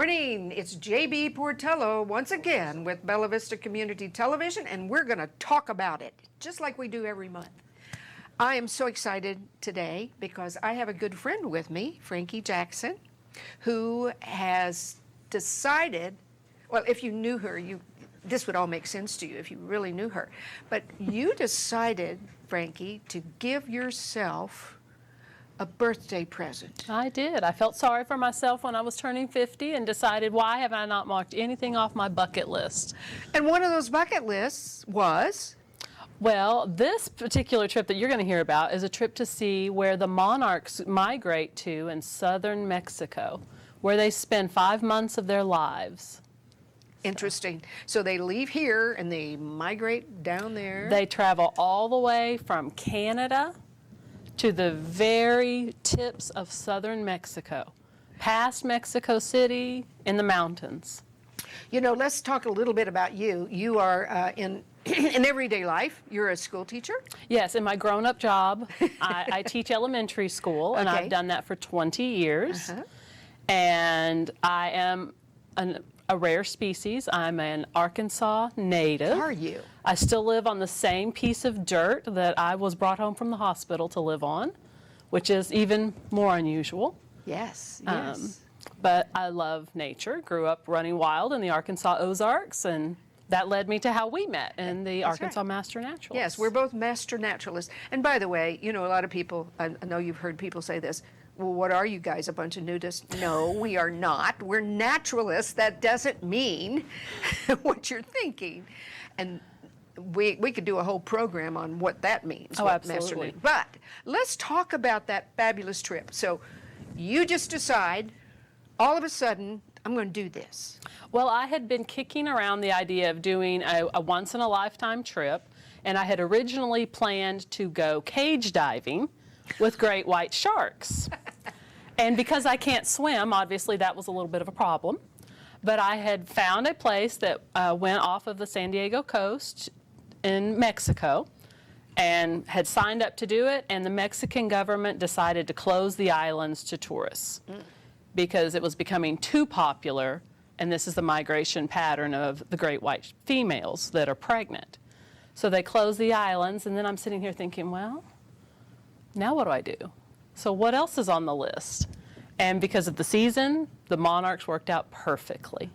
morning. It's JB Portillo once again with Bella Vista Community Television, and we're going to talk about it just like we do every month. I am so excited today because I have a good friend with me, Frankie Jackson, who has decided, well, if you knew her, this would all make sense to you if you really knew her. But you decided, Frankie, to give yourself a birthday present. I did. I felt sorry for myself when I was turning 50 and decided, why have I not marked anything off my bucket list? And one of those bucket lists was? Well, this particular trip that you're going to hear about is a trip to see where the monarchs migrate to in southern Mexico, where they spend 5 months of their lives. Interesting. So they leave here and they migrate down there? They travel all the way from Canada to the very tips of southern Mexico, past Mexico City in the mountains. You know, let's talk a little bit about you. You are in everyday life, you're a school teacher? Yes, in my grown-up job, I teach elementary school, and I've done that for 20 years. And I am a rare species. I'm an Arkansas native. Are you? I still live on the same piece of dirt that I was brought home from the hospital to live on, which is even more unusual. Yes, yes. But I love nature. Grew up running wild in the Arkansas Ozarks, and that led me to how we met in the Arkansas Master Naturalists. Yes, we're both master naturalists. And by the way, you know, a lot of people, I know you've heard people say this, well, what are you guys, a bunch of nudists? No, we are not. We're naturalists. That doesn't mean what you're thinking. And we could do a whole program on what that means. Oh, absolutely. But let's talk about that fabulous trip. So you just decide, all of a sudden, I'm going to do this. Well, I had been kicking around the idea of doing a once-in-a-lifetime trip, and I had originally planned to go cage diving with great white sharks. And because I can't swim, obviously that was a little bit of a problem. But I had found a place that went off of the San Diego coast in Mexico and had signed up to do it, and the Mexican government decided to close the islands to tourists because it was becoming too popular, and this is the migration pattern of the great white females that are pregnant. So they closed the islands, and then I'm sitting here thinking, well, now what do I do? So what else is on the list? And because of the season, the monarchs worked out perfectly.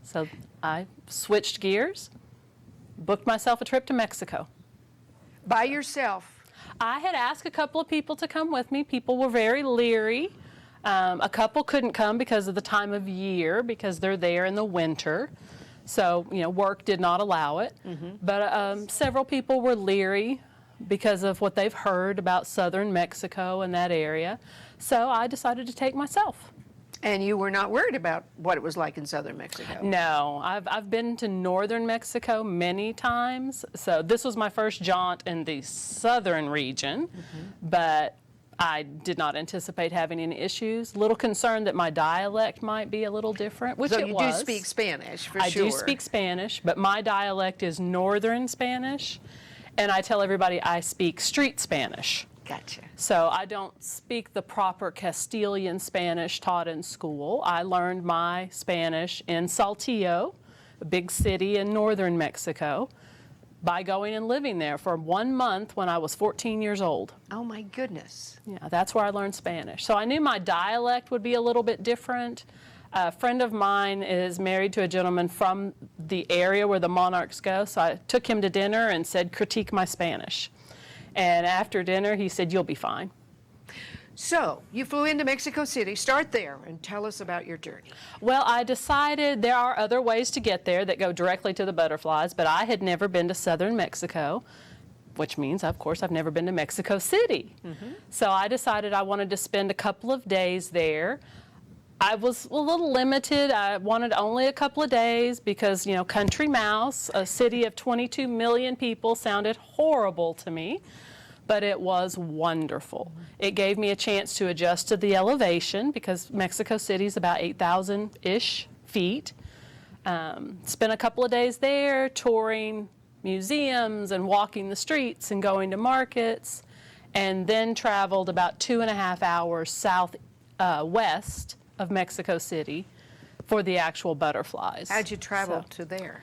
So I switched gears, booked myself a trip to Mexico. By yourself? I had asked a couple of people to come with me. People were very leery. A couple couldn't come because of the time of year, because they're there in the winter. So, you know, work did not allow it. But several people were leery because of what they've heard about southern Mexico and that area. So I decided to take myself. And you were not worried about what it was like in southern Mexico? No, I've been to northern Mexico many times. So this was my first jaunt in the southern region, but I did not anticipate having any issues. A little concerned that my dialect might be a little different, which it was. So you do speak Spanish, for sure. I do speak Spanish, but my dialect is northern Spanish. And I tell everybody I speak street Spanish. Gotcha. So I don't speak the proper Castilian Spanish taught in school. I learned my Spanish in Saltillo, a big city in northern Mexico, by going and living there for 1 month when I was 14 years old. Oh my goodness. Yeah, that's where I learned Spanish. So I knew my dialect would be a little bit different. A friend of mine is married to a gentleman from the area where the monarchs go, so I took him to dinner and said, critique my Spanish. And after dinner, he said, you'll be fine. So you flew into Mexico City. Start there and tell us about your journey. Well, I decided there are other ways to get there that go directly to the butterflies, but I had never been to southern Mexico, which means, of course, I've never been to Mexico City. So I decided I wanted to spend a couple of days there. I was a little limited. I wanted only a couple of days because, you know, Country Mouse, a city of 22 million people, sounded horrible to me, but it was wonderful. It gave me a chance to adjust to the elevation because Mexico City is about 8,000-ish feet. Spent a couple of days there touring museums and walking the streets and going to markets, and then traveled about 2.5 hours southwest of Mexico City for the actual butterflies. How'd you travel So, to there?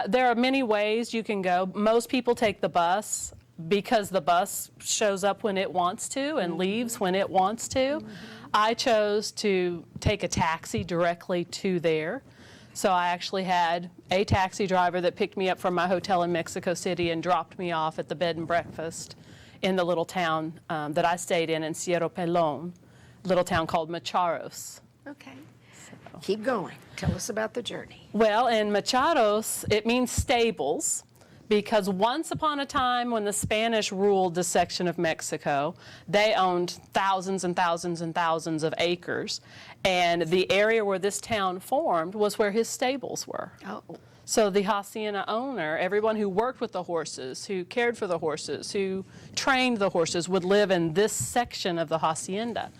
there are many ways you can go. Most people take the bus because the bus shows up when it wants to and leaves when it wants to. I chose to take a taxi directly to there. So I actually had a taxi driver that picked me up from my hotel in Mexico City and dropped me off at the bed and breakfast in the little town that I stayed in Cerro Pelon, little town called Macharos. Okay. Keep going. Tell us about the journey. Well, in Macharos, it means stables, because once upon a time when the Spanish ruled this section of Mexico, they owned thousands and thousands and thousands of acres, and the area where this town formed was where his stables were. Oh. So the hacienda owner, everyone who worked with the horses, who cared for the horses, who trained the horses, would live in this section of the hacienda.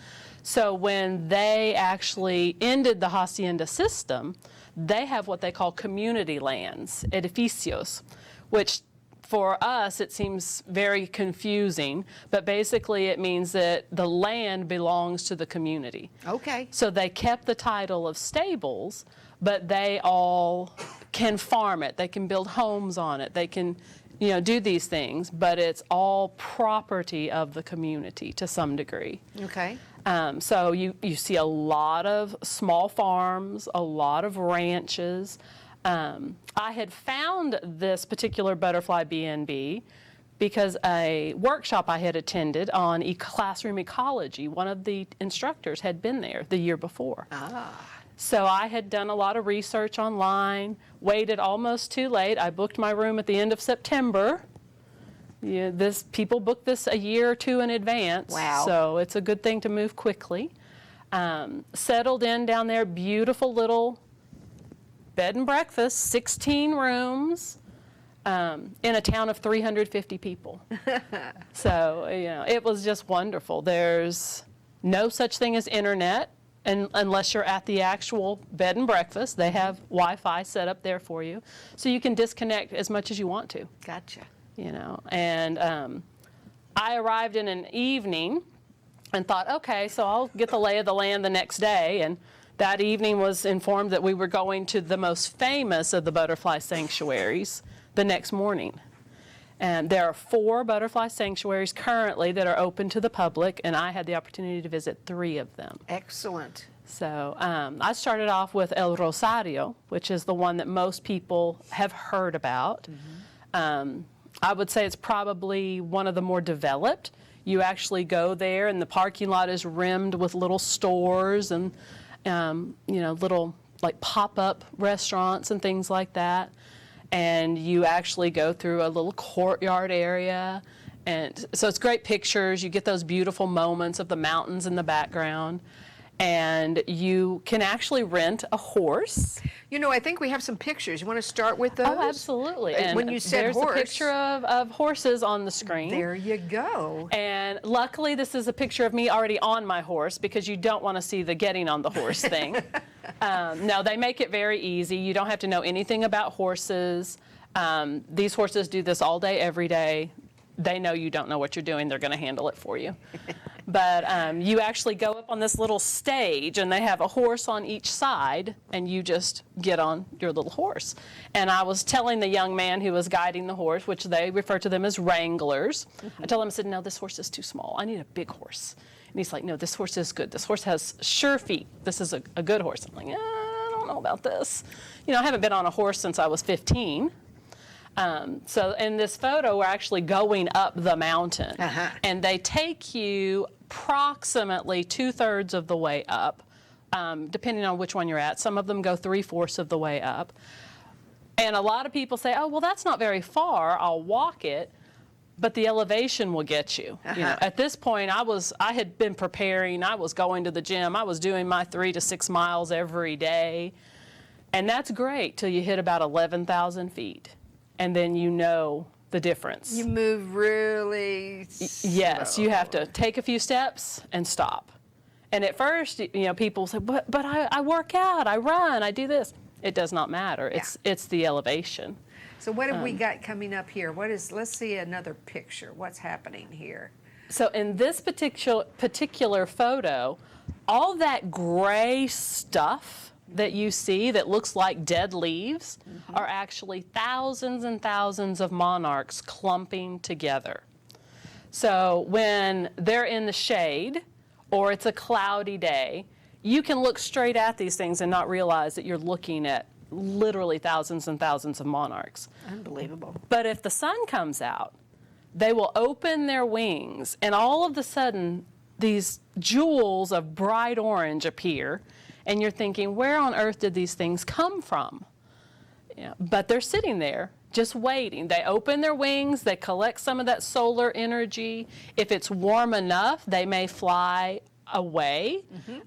So when they actually ended the hacienda system, they have what they call community lands, edificios, which for us it seems very confusing, but basically it means that the land belongs to the community. Okay. So they kept the title of stables, but they all can farm it. They can build homes on it. They can, do these things, but it's all property of the community to some degree. Okay. So you see a lot of small farms, a lot of ranches. I had found this particular butterfly B&B because a workshop I had attended on classroom ecology, one of the instructors had been there the year before. So I had done a lot of research online, waited almost too late. I booked my room at the end of September. People book this a year or two in advance. Wow. So it's a good thing to move quickly. Settled in down there, beautiful little bed and breakfast, 16 rooms, in a town of 350 people. So, it was just wonderful. There's no such thing as internet unless you're at the actual bed and breakfast. They have Wi-Fi set up there for you, so you can disconnect as much as you want to. Gotcha. And I arrived in an evening and thought, okay, so I'll get the lay of the land the next day. And that evening was informed that we were going to the most famous of the butterfly sanctuaries the next morning. And there are 4 butterfly sanctuaries currently that are open to the public, and I had the opportunity to visit 3 of them. Excellent. So I started off with El Rosario, which is the one that most people have heard about. I would say it's probably one of the more developed. You actually go there, and the parking lot is rimmed with little stores and little like pop-up restaurants and things like that. And you actually go through a little courtyard area, and so it's great pictures. You get those beautiful moments of the mountains in the background, and you can actually rent a horse. I think we have some pictures. You want to start with those? Oh, absolutely. And when you said there's horse, a picture of horses on the screen. there you go. And luckily, this is a picture of me already on my horse, because you don't want to see the getting on the horse thing. No, they make it very easy. You don't have to know anything about horses. These horses do this all day, every day. They know you don't know what you're doing. They're going to handle it for you. But you actually go up on this little stage, and they have a horse on each side, and you just get on your little horse. And I was telling the young man who was guiding the horse, which they refer to them as wranglers, I told him, I said, no, this horse is too small. I need a big horse. And he's like, no, this horse is good. This horse has sure feet. This is a good horse. I'm like, I don't know about this. I haven't been on a horse since I was 15. So in this photo, we're actually going up the mountain. And they take you approximately 2/3 of the way up, depending on which one you're at. Some of them go 3/4 of the way up. And a lot of people say, oh, well, that's not very far. I'll walk it. But the elevation will get you. At this point, I had been preparing. I was going to the gym. I was doing my 3 to 6 miles every day. And that's great till you hit about 11,000 feet. And then the difference. You move really slow. Yes, you have to take a few steps and stop. And at first, people say, but I work out, I run, I do this. It does not matter. It's the elevation. So what have we got coming up here? Let's see another picture. What's happening here? So in this particular photo, all that gray stuff that you see that looks like dead leaves are actually thousands and thousands of monarchs clumping together. So when they're in the shade or it's a cloudy day, you can look straight at these things and not realize that you're looking at literally thousands and thousands of monarchs. Unbelievable. But if the sun comes out, they will open their wings, and all of a sudden, these jewels of bright orange appear, and you're thinking, where on earth did these things come from? Yeah, but they're sitting there just waiting. They open their wings, they collect some of that solar energy. If it's warm enough, they may fly away.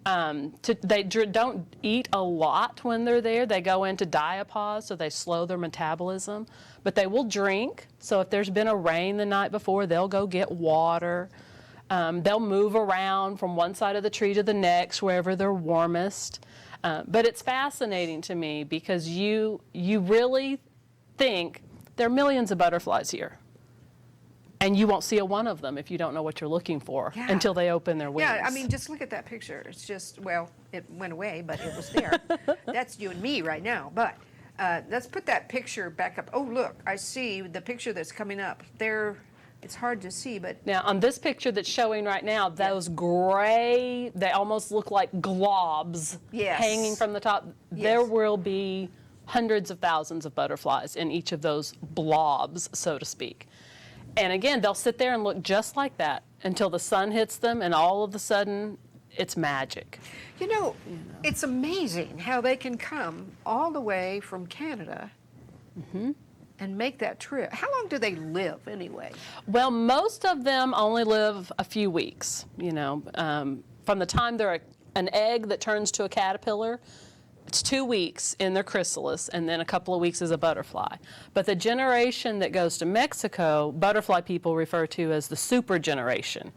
They don't eat a lot when they're there. They go into diapause, so they slow their metabolism. But they will drink. So if there's been a rain the night before, they'll go get water. They'll move around from one side of the tree to the next, wherever they're warmest. But it's fascinating to me because you really think there are millions of butterflies here. And you won't see a one of them if you don't know what you're looking for until they open their wings. Yeah, I mean, just look at that picture. It's just, well, it went away, but it was there. That's you and me right now. But let's put that picture back up. Oh, look, I see the picture that's coming up. There, it's hard to see, but... Now, on this picture that's showing right now, those gray, they almost look like globs hanging from the top. Yes. There will be hundreds of thousands of butterflies in each of those blobs, so to speak. And again, they'll sit there and look just like that until the sun hits them, and all of a sudden, it's magic. You know, it's amazing how they can come all the way from Canada and make that trip. How long do they live anyway? Well, most of them only live a few weeks, from the time they're an egg that turns to a caterpillar. It's 2 weeks in their chrysalis, and then a couple of weeks as a butterfly. But the generation that goes to Mexico, butterfly people refer to as the super generation.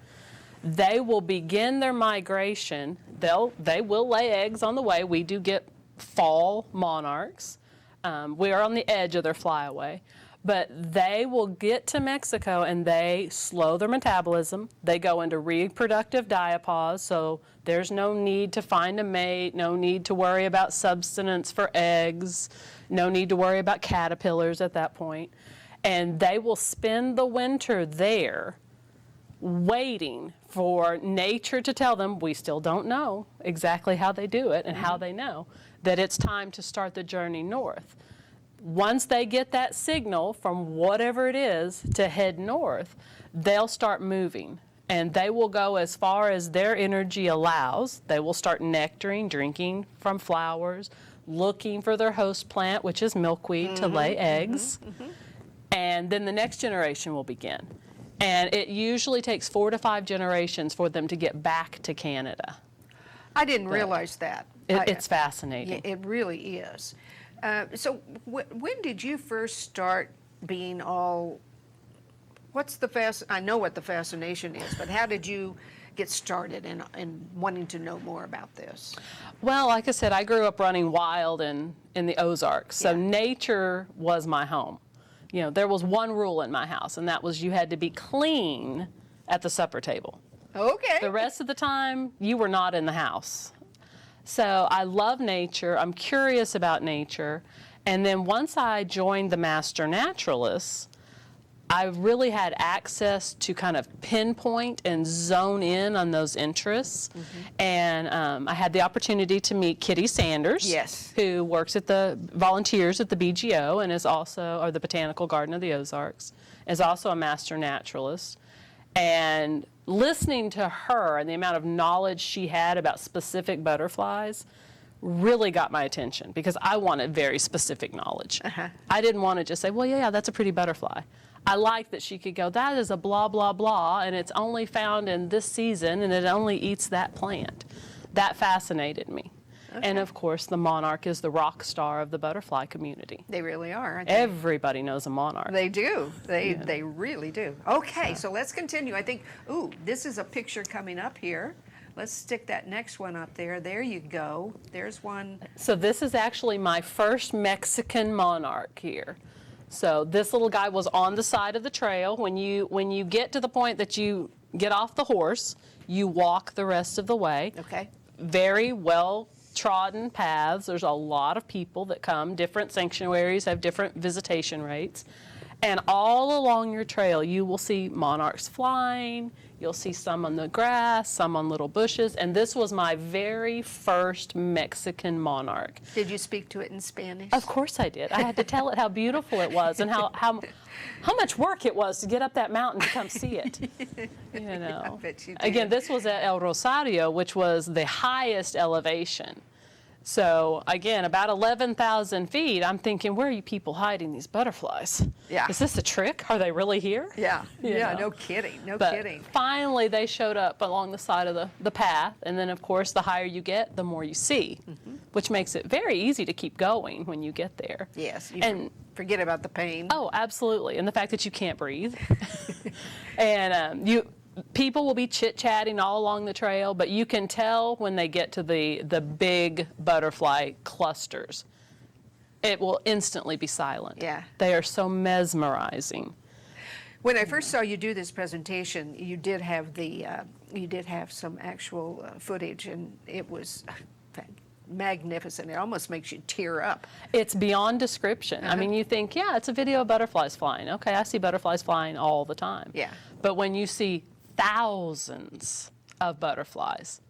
They will begin their migration. They will lay eggs on the way. We do get fall monarchs. We are on the edge of their flyaway. But they will get to Mexico and they slow their metabolism. They go into reproductive diapause, so there's no need to find a mate, no need to worry about subsistence for eggs, no need to worry about caterpillars at that point. And they will spend the winter there waiting for nature to tell them, we still don't know exactly how they do it and how they know, that it's time to start the journey north. Once they get that signal from whatever it is to head north, they'll start moving. And they will go as far as their energy allows. They will start nectaring, drinking from flowers, looking for their host plant, which is milkweed, to lay eggs. And then the next generation will begin. And it usually takes 4 to 5 generations for them to get back to Canada. I didn't realize that. It's fascinating. Yeah, it really is. So when did you first start being all, I know what the fascination is, but how did you get started in wanting to know more about this? Well, like I said, I grew up running wild in the Ozarks, so nature was my home. There was one rule in my house, and that was you had to be clean at the supper table. Okay. The rest of the time, you were not in the house. So I love nature, I'm curious about nature, and then once I joined the Master Naturalists, I really had access to kind of pinpoint and zone in on those interests. And I had the opportunity to meet Kitty Sanders, who works at volunteers at the BGO and is also, or the Botanical Garden of the Ozarks, is also a Master Naturalist. And listening to her and the amount of knowledge she had about specific butterflies really got my attention because I wanted very specific knowledge. I didn't want to just say, well, yeah, that's a pretty butterfly. I liked that she could go, that is a blah, blah, blah, and it's only found in this season, and it only eats that plant. That fascinated me. And of course, the monarch is the rock star of the butterfly community. They really are, aren't they? Everybody knows a monarch. They do. They really do. Okay, so let's continue. I think, this is a picture coming up here. Let's stick that next one up there. There you go. There's one. So this is actually my first Mexican monarch here. So this little guy was on the side of the trail. When you get to the point that you get off the horse, you walk the rest of the way. Okay. Very well trodden paths. There's a lot of people that come. Different sanctuaries have different visitation rates. And all along your trail, you will see monarchs flying. You'll see some on the grass, some on little bushes. And this was my very first Mexican monarch. Did you speak to it in Spanish? Of course I did. I had to tell it how beautiful it was and how much work it was to get up that mountain to come see it. You know. I bet you did. Again, this was at El Rosario, which was the highest elevation. So again, about 11,000 feet, I'm thinking, where are you people hiding these butterflies? Yeah. Is this a trick? Are they really here? Yeah, You yeah, know. no kidding, no But kidding. finally, they showed up along the side of the path. And then, of course, the higher you get, the more you see, which makes it very easy to keep going when you get there. Yes, you And forget about the pain. oh, absolutely. And the fact that you can't breathe. And people will be chit-chatting all along the trail, but you can tell when they get to the big butterfly clusters. It will instantly be silent. Yeah. They are so mesmerizing. When I first saw you do this presentation, you did have some actual footage, and it was magnificent. It almost makes you tear up. It's beyond description. I mean, you think, yeah, it's a video of butterflies flying. Okay, I see butterflies flying all the time. Yeah. But when you see thousands of butterflies,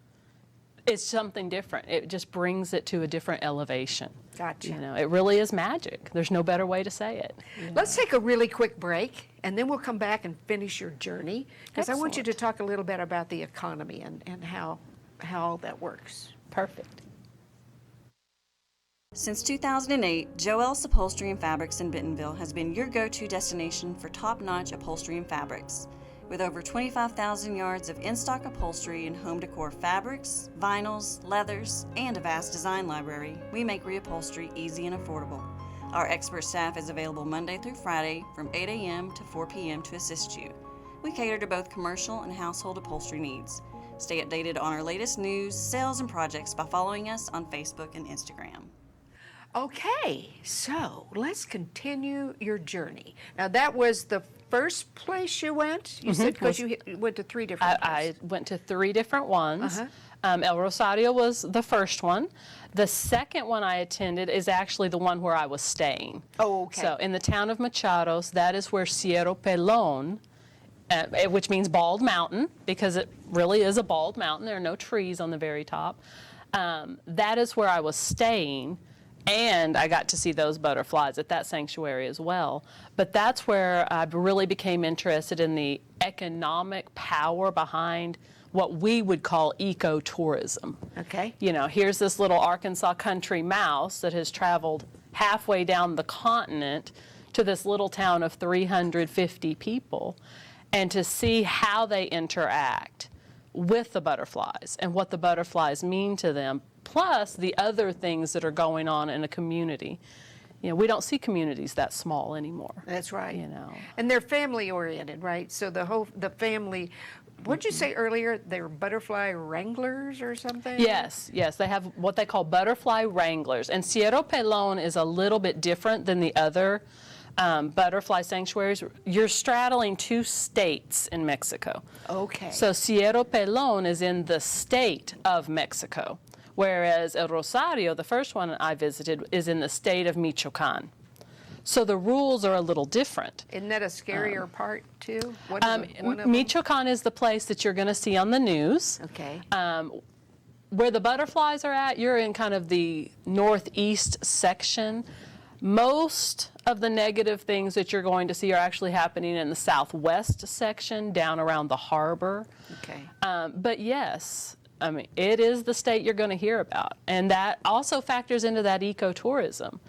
it's something different. It just brings it to a different elevation. Gotcha. You know, it really is magic. There's no better way to say it. Let's take a really quick break, and then we'll come back and finish your journey, because I want you to talk a little bit about the economy and how all that works. Perfect. Since 2008, Joel's Upholstery and Fabrics in Bentonville has been your go-to destination for top-notch upholstery and fabrics. With over 25,000 yards of in-stock upholstery and home decor fabrics, vinyls, leathers, and a vast design library, we make reupholstery easy and affordable. Our expert staff is available Monday through Friday from 8 a.m. to 4 p.m. to assist you. We cater to both commercial and household upholstery needs. Stay updated on our latest news, sales, and projects by following us on Facebook and Instagram. Okay, so let's continue your journey. Now, that was the first place you went? You said because you went to 3 different I places. went to 3 different ones. El Rosario was the first one. The second one I attended is actually the one where I was staying. Oh, okay. So in the town of Machados, that is where Cerro Pelon, which means bald mountain, because it really is a bald mountain. There are no trees on the very top. That is where I was staying. And I got to see those butterflies at that sanctuary as well. But that's where I really became interested in the economic power behind what we would call ecotourism. Okay. You know, here's this little Arkansas country mouse that has traveled halfway down the continent to this little town of 350 people, and to see how they interact with the butterflies and what the butterflies mean to them, plus the other things that are going on in a community. You know, we don't see communities that small anymore. That's right. You know. And they're family oriented, right? So the family, what'd you say earlier? They're butterfly wranglers or something? Yes, they have what they call butterfly wranglers. And Cerro Pelon is a little bit different than the other butterfly sanctuaries. You're straddling 2 states in Mexico. Okay. So Cerro Pelon is in the state of Mexico, whereas El Rosario, the first one I visited, is in the state of Michoacan. So the rules are a little different. Isn't that a scarier part too? One of them? Michoacan is the place that you're going to see on the news. Okay. Where the butterflies are at, you're in kind of the northeast section. Most of the negative things that you're going to see are actually happening in the southwest section, down around the harbor. Okay. But yes, I mean, it is the state you're going to hear about. And that also factors into that ecotourism.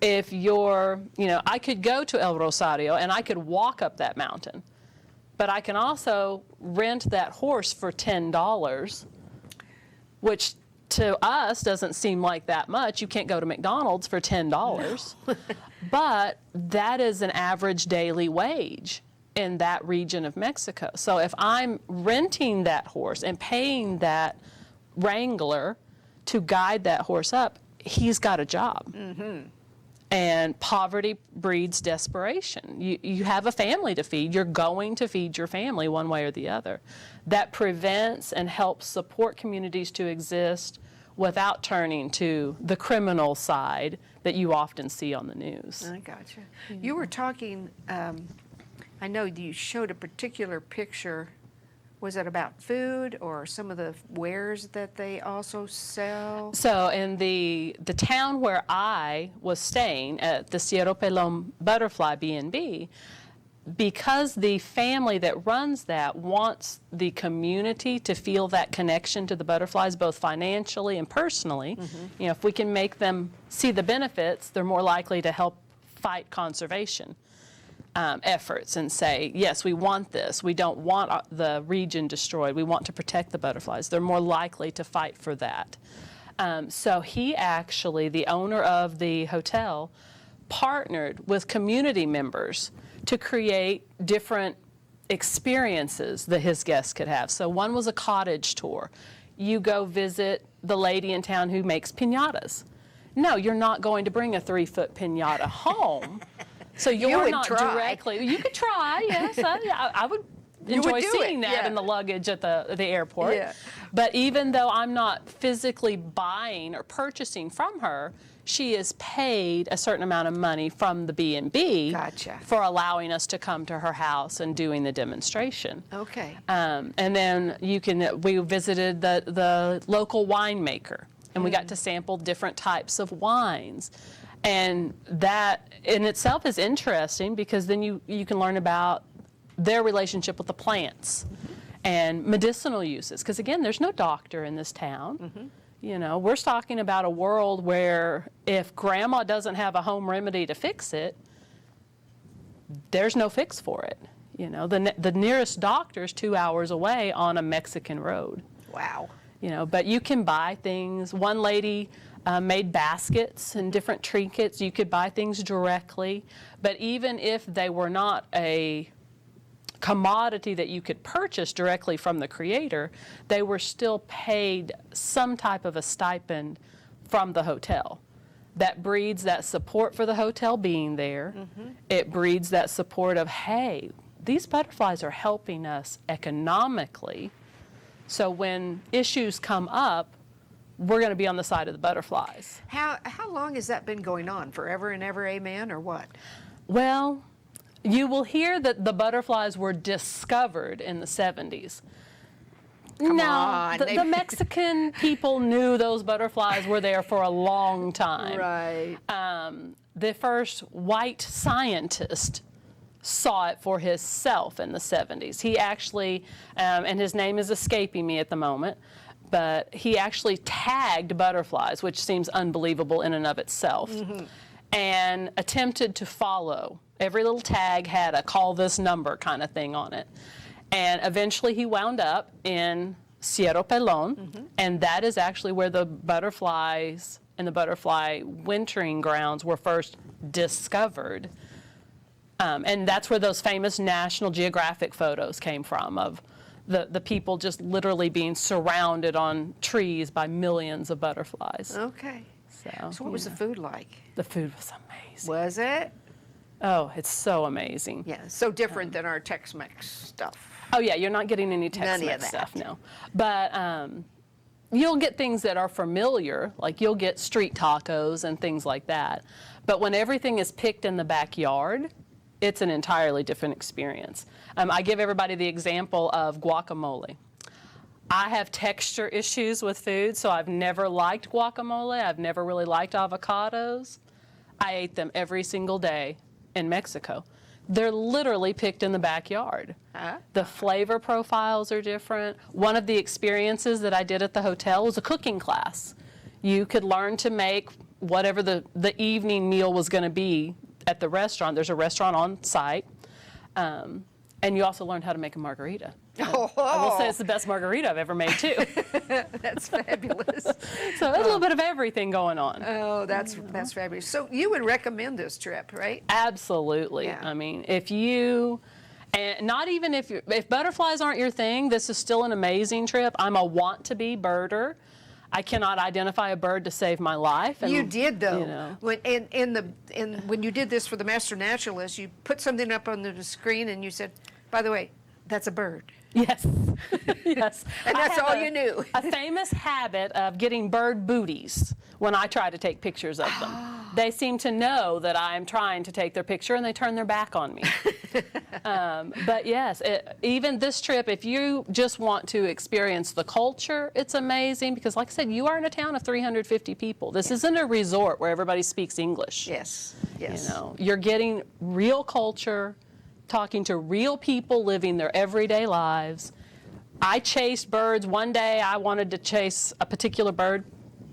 If you're, you know, I could go to El Rosario and I could walk up that mountain, but I can also rent that horse for $10, which to us doesn't seem like that much. You can't go to McDonald's for $10. No. But that is an average daily wage in that region of Mexico. So if I'm renting that horse and paying that wrangler to guide that horse up, he's got a job. Mm-hmm. And poverty breeds desperation. You have a family to feed. You're going to feed your family one way or the other. That prevents and helps support communities to exist without turning to the criminal side that you often see on the news. I gotcha. You were talking, I know you showed a particular picture. Was it about food or some of the wares that they also sell? So in the town where I was staying at the Cerro Pelon Butterfly B&B, because the family that runs that wants the community to feel that connection to the butterflies, both financially and personally, you know, if we can make them see the benefits, they're more likely to help fight conservation efforts and say, yes, we want this. We don't want the region destroyed. We want to protect the butterflies. They're more likely to fight for that. So he actually, the owner of the hotel, partnered with community members to create different experiences that his guests could have. So one was a cottage tour. You go visit the lady in town who makes piñatas. No, you're not going to bring a 3-foot piñata home. So you're would not try. directly. You could try, yes. I would enjoy do seeing it, that yeah. in the luggage at the airport. Yeah. But even though I'm not physically buying or purchasing from her, she is paid a certain amount of money from the B&B Gotcha. for allowing us to come to her house and doing the demonstration. Okay. And then we visited the local winemaker, and we got to sample different types of wines. And that in itself is interesting because then you can learn about their relationship with the plants and medicinal uses. Because again, there's no doctor in this town. You know, we're talking about a world where if grandma doesn't have a home remedy to fix it, there's no fix for it. You know, the nearest doctor is 2 hours away on a Mexican road. Wow. You know, but you can buy things. One lady made baskets and different trinkets. You could buy things directly. But even if they were not a commodity that you could purchase directly from the creator, they were still paid some type of a stipend from the hotel. That breeds that support for the hotel being there. It breeds that support of, hey, these butterflies are helping us economically. So when issues come up, we're going to be on the side of the butterflies. How long has that been going on? Forever and ever, amen, or what? Well, you will hear that the butterflies were discovered in the 70s. Come on, the Mexican people knew those butterflies were there for a long time. Right. The first white scientist saw it for himself in the 70s. He actually, and his name is escaping me at the moment, but he actually tagged butterflies, which seems unbelievable in and of itself, and attempted to follow. Every little tag had a call this number kind of thing on it. And eventually he wound up in Cerro Pelon, and that is actually where the butterflies and the butterfly wintering grounds were first discovered. And that's where those famous National Geographic photos came from, of the people just literally being surrounded on trees by millions of butterflies. Okay. So what was the food like? The food was amazing. Was it? Oh, it's so amazing. Yeah, so different than our Tex-Mex stuff. Oh yeah, you're not getting any None of Tex-Mex that. stuff, no. But you'll get things that are familiar, like you'll get street tacos and things like that. But when everything is picked in the backyard, it's an entirely different experience. I give everybody the example of guacamole. I have texture issues with food, so I've never liked guacamole. I've never really liked avocados. I ate them every single day in Mexico. They're literally picked in the backyard. The flavor profiles are different. One of the experiences that I did at the hotel was a cooking class. You could learn to make whatever the evening meal was going to be at the restaurant. There's a restaurant on site. And you also learned how to make a margarita. Oh, I will say it's the best margarita I've ever made, too. that's fabulous. So a little bit of everything going on. Oh, that's fabulous. So you would recommend this trip, right? Absolutely. Yeah. I mean, and not even if butterflies aren't your thing, this is still an amazing trip. I'm a want-to-be birder. I cannot identify a bird to save my life. And, You did though. You know. When you did this for the Master Naturalist, you put something up on the screen and you said, by the way, That's a bird. Yes, yes. And I that's have all you knew. A famous habit of getting bird booties when I try to take pictures of them. They seem to know that I'm trying to take their picture and they turn their back on me. But yes, even this trip, if you just want to experience the culture, it's amazing because like I said, you are in a town of 350 people. This isn't a resort where everybody speaks English. Yes, yes. You know, you're getting real culture, talking to real people living their everyday lives. I chased birds. One day I wanted to chase a particular bird.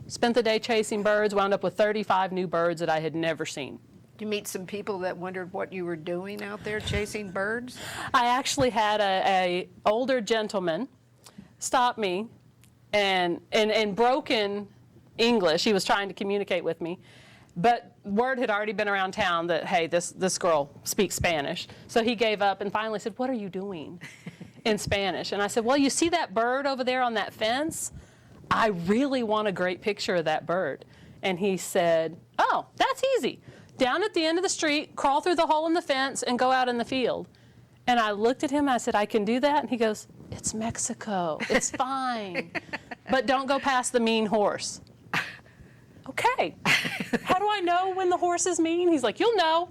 Spent the day chasing birds, wound up with 35 new birds that I had never seen. Did you meet some people that wondered what you were doing out there chasing birds? I actually had a older gentleman stop me and in broken English, he was trying to communicate with me. But word had already been around town that, hey, this girl speaks Spanish. So he gave up and finally said, what are you doing in Spanish? And I said, well, you see that bird over there on that fence? I really want a great picture of that bird. And he said, oh, that's easy. Down at the end of the street, crawl through the hole in the fence and go out in the field. And I looked at him and I said, I can do that? And he goes, it's Mexico. It's fine. But don't go past the mean horse. Okay. How do I know when the horse is mean? He's like, you'll know.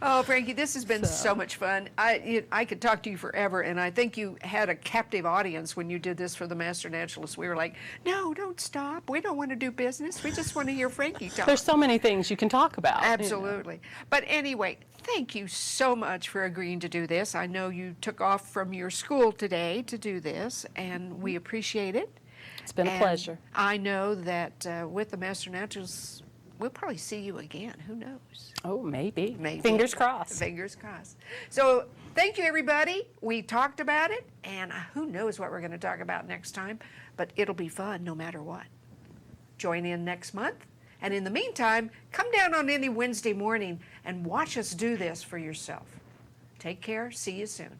Oh, Frankie, this has been so much fun. I could talk to you forever, and I think you had a captive audience when you did this for the Master Naturalist. We were like, no, don't stop. We don't want to do business. We just want to hear Frankie talk. There's so many things you can talk about. Absolutely. But anyway, thank you so much for agreeing to do this. I know you took off from your school today to do this, and we appreciate it. It's been a pleasure. I know that with the Master Naturalists, we'll probably see you again. Who knows? Oh, maybe. Maybe. Fingers crossed. Fingers crossed. So thank you, everybody. We talked about it, and who knows what we're going to talk about next time, but it'll be fun no matter what. Join in next month. And in the meantime, come down on any Wednesday morning and watch us do this for yourself. Take care. See you soon.